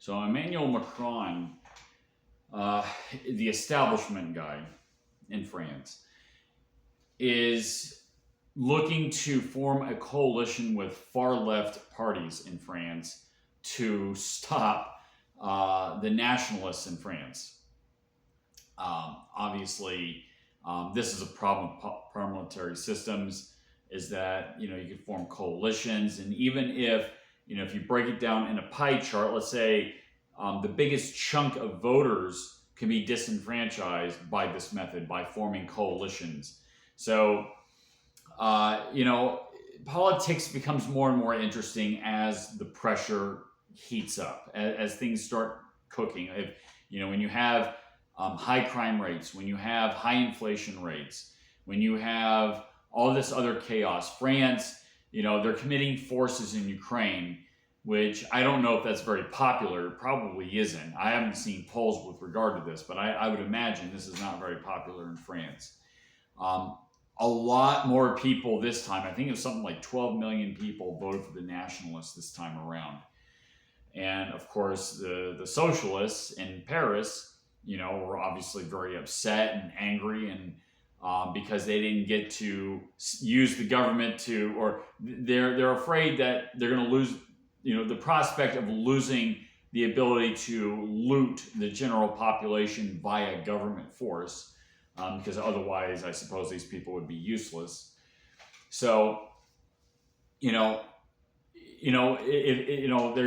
So Emmanuel Macron, the establishment guy in France, is looking to form a coalition with far-left parties in France to stop the nationalists in France. Obviously, this is a problem with parliamentary systems, is that, you could form coalitions, and even if, if you break it down in a pie chart, let's say the biggest chunk of voters can be disenfranchised by this method, by forming coalitions. So, politics becomes more and more interesting as the pressure heats up, as things start cooking. If, when you have high crime rates, when you have high inflation rates, when you have all this other chaos. France, they're committing forces in Ukraine, which I don't know if that's very popular. It probably isn't. I haven't seen polls with regard to this, but I would imagine this is not very popular in France. A lot more people this time, I think it was something like 12 million people voted for the nationalists this time around. And of course, the socialists in Paris, were obviously very upset and angry, and because they didn't get to use the government or they're afraid that they're going to lose, the prospect of losing the ability to loot the general population via government force, because otherwise, I suppose these people would be useless. So, they're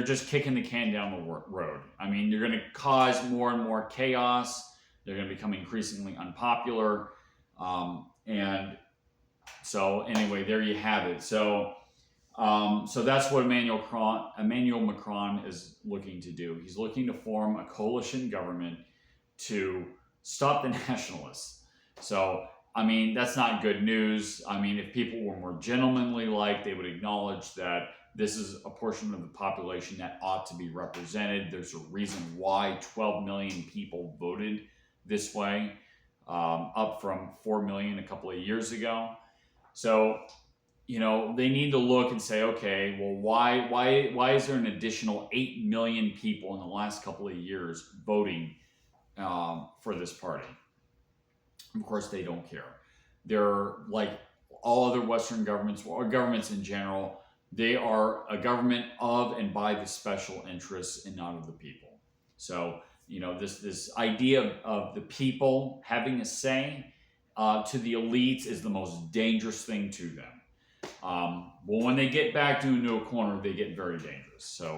just kicking the can down the road. I mean, you're going to cause more and more chaos. They're going to become increasingly unpopular. And so anyway, there you have it. So that's what Emmanuel Macron is looking to do. He's looking to form a coalition government to stop the nationalists. So, I mean, that's not good news. I mean, if people were more gentlemanly like, they would acknowledge that this is a portion of the population that ought to be represented. There's a reason why 12 million people voted this way, up from 4 million a couple of years ago. So, they need to look and say, okay, well, why is there an additional 8 million people in the last couple of years voting for this party? Of course, they don't care. They're like all other Western governments, or governments in general. They are a government of and by the special interests and not of the people. So, this idea of the people having a say to the elites is the most dangerous thing to them. Well, when they get back into a corner, they get very dangerous. So,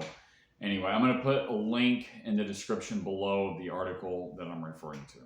anyway, I'm going to put a link in the description below the article that I'm referring to.